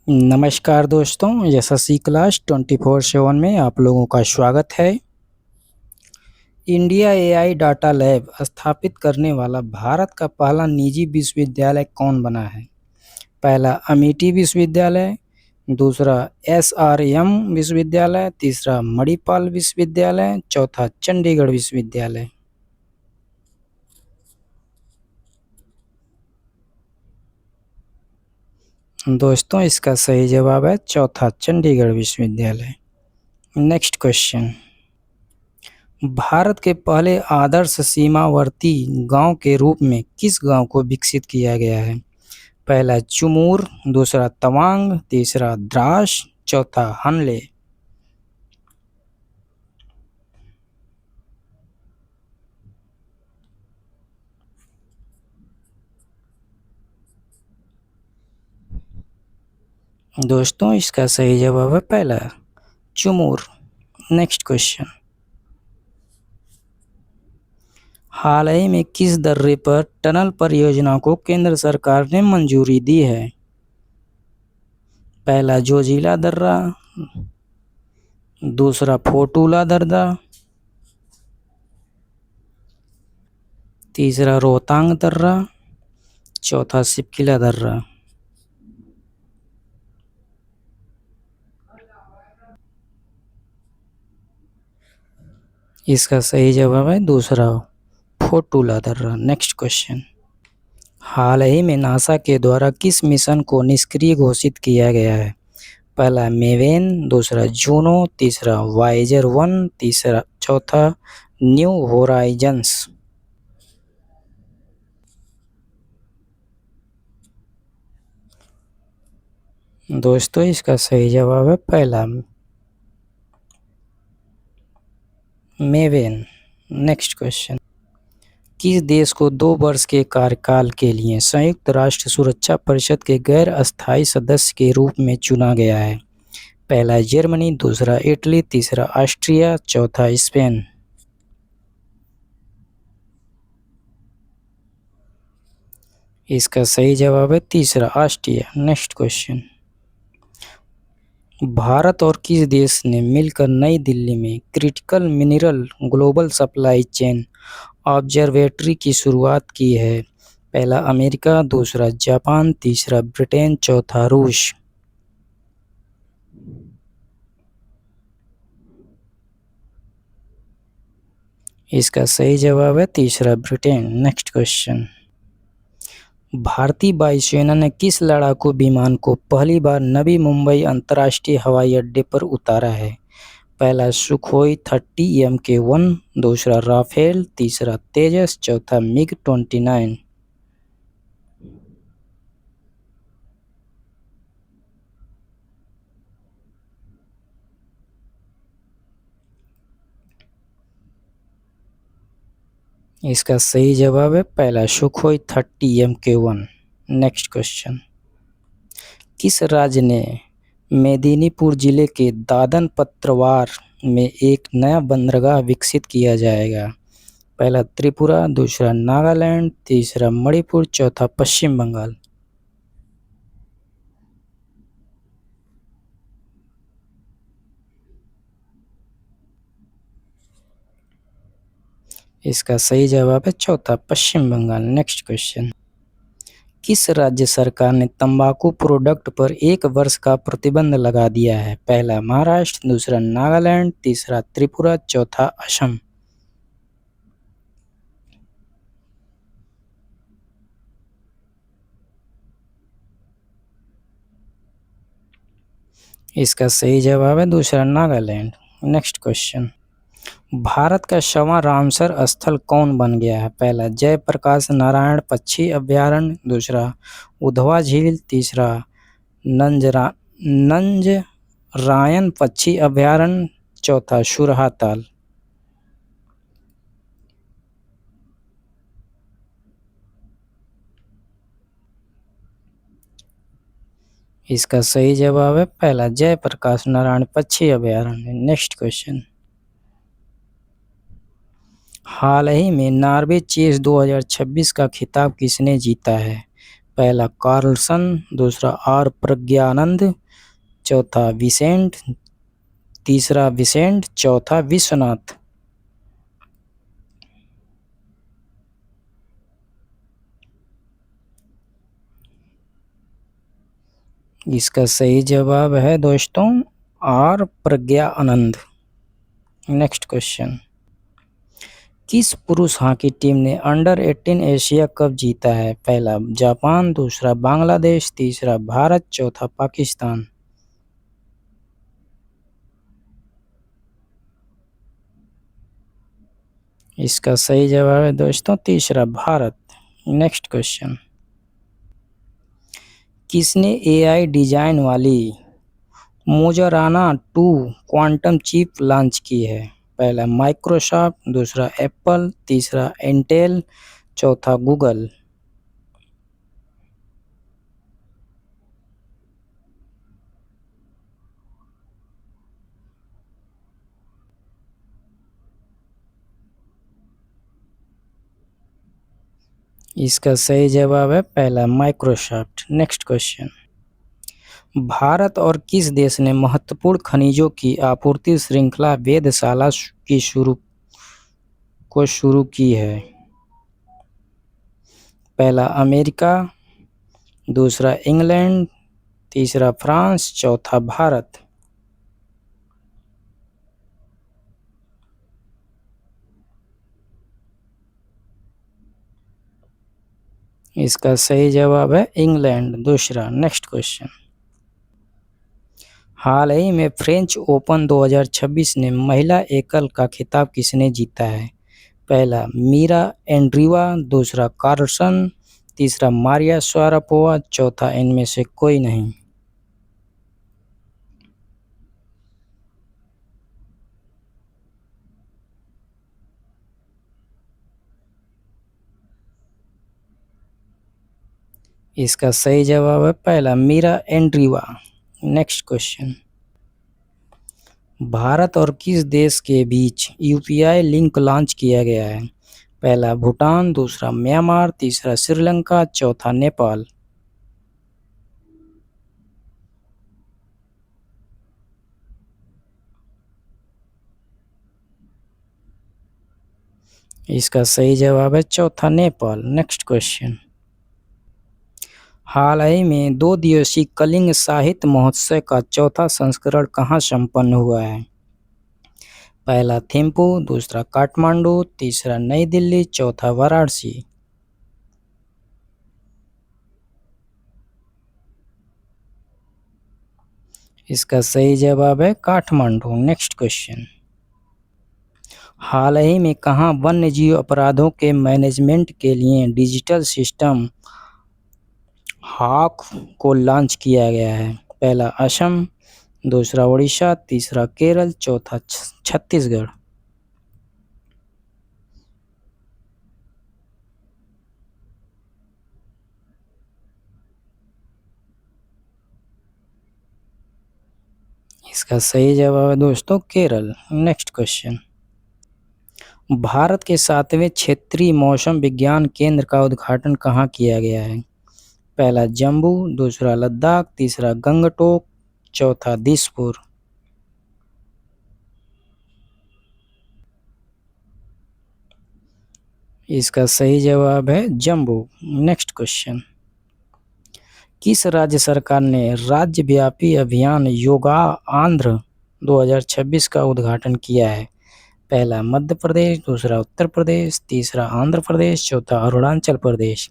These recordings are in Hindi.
नमस्कार दोस्तों, यशस्वी क्लास 24/7 में आप लोगों का स्वागत है। इंडिया एआई डाटा लैब स्थापित करने वाला भारत का पहला निजी विश्वविद्यालय कौन बना है? पहला अमेठी विश्वविद्यालय, दूसरा एसआरएम विश्वविद्यालय, तीसरा मणिपाल विश्वविद्यालय, चौथा चंडीगढ़ विश्वविद्यालय। दोस्तों, इसका सही जवाब है चौथा चंडीगढ़ विश्वविद्यालय। Next question. भारत के पहले आदर्श सीमावर्ती गांव के रूप में किस गांव को विकसित किया गया है? पहला चुमूर, दूसरा तवांग, तीसरा द्रास, चौथा हनले। दोस्तों, इसका सही जवाब है पहला चुमूर। Next question. हाल ही में किस दर्रे पर टनल परियोजना को केंद्र सरकार ने मंजूरी दी है? पहला जोजिला दर्रा, दूसरा फोटूला दर्रा, तीसरा रोहतांग दर्रा, चौथा सिपकिला दर्रा। इसका सही जवाब है दूसरा फोटूला दर्रा। Next question. हाल ही में नासा के द्वारा किस मिशन को निष्क्रिय घोषित किया गया है? पहला मेवेन, दूसरा जूनो, तीसरा वाइजर 1, तीसरा चौथा न्यू होराइजन्स। दोस्तों, इसका सही जवाब है पहला मेवेन। Next question. किस देश को 2 वर्ष के कार्यकाल के लिए संयुक्त राष्ट्र सुरक्षा परिषद के गैर अस्थायी सदस्य के रूप में चुना गया है? पहला जर्मनी, दूसरा इटली, तीसरा ऑस्ट्रिया, चौथा स्पेन। इसका सही जवाब है तीसरा ऑस्ट्रिया। Next question. भारत और किस देश ने मिलकर नई दिल्ली में critical mineral global supply chain observatory की शुरुआत की है? पहला अमेरिका, दूसरा जापान, तीसरा ब्रिटेन, चौथा रूस। इसका सही जवाब है तीसरा ब्रिटेन। Next question. भारतीय वायुसेना ने किस लड़ाकू विमान को पहली बार नवी मुंबई अंतर्राष्ट्रीय हवाई अड्डे पर उतारा है? पहला सुखोई 30 MK1, दूसरा राफेल, तीसरा तेजस, चौथा मिग 29। इसका सही जवाब है पहला सुखोई 30 MK1। Next question. किस राज्य ने मेदिनीपुर जिले के दादन पत्रवार में एक नया बंदरगाह विकसित किया जाएगा? पहला त्रिपुरा, दूसरा नागालैंड, तीसरा मणिपुर, चौथा पश्चिम बंगाल। इसका सही जवाब है चौथा पश्चिम बंगाल। Next question. किस राज्य सरकार ने तंबाकू प्रोडक्ट पर 1 वर्ष का प्रतिबंध लगा दिया है? पहला महाराष्ट्र, दूसरा नागालैंड, तीसरा त्रिपुरा, चौथा असम। इसका सही जवाब है दूसरा नागालैंड। Next question. भारत का 6वां रामसर स्थल कौन बन गया है? पहला जयप्रकाश नारायण पक्षी अभयारण्य, दूसरा उधवा झील, तीसरा नंजरायन पक्षी अभयारण्य, चौथा सुरहा ताल। इसका सही जवाब है पहला जयप्रकाश नारायण पक्षी अभयारण्य। Next question. हाल ही में नॉर्वे चेस 2026 का खिताब किसने जीता है? पहला कार्लसन, दूसरा आर प्रज्ञानंद, चौथा विसेंट, तीसरा विसेंट, चौथा विश्वनाथ। इसका सही जवाब है दोस्तों आर प्रज्ञानंद। नेक्स्ट क्वेश्चन, किस पुरुष हॉकी टीम ने अंडर-18 एशिया कप जीता है? पहला जापान, दूसरा बांग्लादेश, तीसरा भारत, चौथा पाकिस्तान। इसका सही जवाब है दोस्तों तीसरा भारत। नेक्स्ट क्वेश्चन, किसने एआई डिजाइन वाली मोजराना 2 क्वांटम चिप लॉन्च की है? पहला माइक्रोसॉफ्ट, दूसरा एप्पल, तीसरा इंटेल, चौथा गूगल। इसका सही जवाब है पहला माइक्रोसॉफ्ट। नेक्स्ट क्वेश्चन, भारत और किस देश ने महत्वपूर्ण खनिजों की आपूर्ति श्रृंखला वेधशाला को शुरू की है? पहला अमेरिका, दूसरा इंग्लैंड, तीसरा फ्रांस, चौथा भारत। इसका सही जवाब है इंग्लैंड, दूसरा। नेक्स्ट क्वेश्चन, हाल ही में फ्रेंच ओपन 2026 ने महिला एकल का खिताब किसने जीता है? पहला मीरा एंड्रीवा, दूसरा कार्लसन, तीसरा मारिया शारापोवा, चौथा इनमें से कोई नहीं। इसका सही जवाब है पहला Mirra Andreeva. Next question, Bharat और किस देश के बीच यूपीआई लिंक लॉन्च किया गया है? पहला भूटान, दूसरा म्यांमार, तीसरा श्रीलंका, चौथा नेपाल। इसका सही जवाब है चौथा नेपाल। नेक्स्ट क्वेश्चन, हाल ही में 2 दिवसीय कलिंग साहित्य महोत्सव का चौथा संस्करण कहाँ संपन्न हुआ है? पहला थिम्पू, दूसरा काठमांडू, तीसरा नई दिल्ली, चौथा वाराणसी। इसका सही जवाब है काठमांडू। नेक्स्ट क्वेश्चन, हाल ही में कहाँ वन्यजीव अपराधों के मैनेजमेंट के लिए डिजिटल सिस्टम हॉक को लॉन्च किया गया है? पहला असम, दूसरा उड़ीसा, तीसरा केरल, चौथा छत्तीसगढ़। इसका सही जवाब है दोस्तों केरल। नेक्स्ट क्वेश्चन, भारत के 7वें क्षेत्रीय मौसम विज्ञान केंद्र का उद्घाटन कहाँ किया गया है? पहला जम्मू, दूसरा लद्दाख, तीसरा गंगटोक, चौथा दिसपुर। इसका सही जवाब है जम्मू। नेक्स्ट क्वेश्चन, किस राज्य सरकार ने राज्यव्यापी अभियान योगा आंध्र 2026 का उद्घाटन किया है? पहला मध्य प्रदेश, दूसरा उत्तर प्रदेश, तीसरा आंध्र प्रदेश, चौथा अरुणाचल प्रदेश।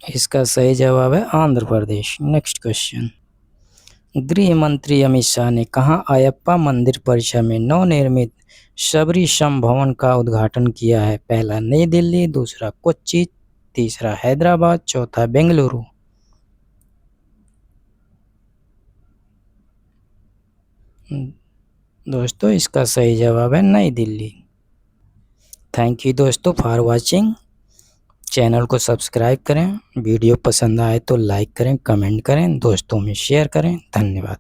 इसका सही जवाब है आंध्र प्रदेश। नेक्स्ट क्वेश्चन, गृह मंत्री अमित शाह ने कहाँ अयप्पा मंदिर परिसर में नवनिर्मित शबरी श्रम भवन का उद्घाटन किया है? पहला नई दिल्ली, दूसरा कोच्चि, तीसरा हैदराबाद, चौथा बेंगलुरु। दोस्तों इसका सही जवाब है नई दिल्ली। थैंक यू दोस्तों फॉर वॉचिंग। चैनल को सब्सक्राइब करें, वीडियो पसंद आए तो लाइक करें, कमेंट करें, दोस्तों में शेयर करें। धन्यवाद।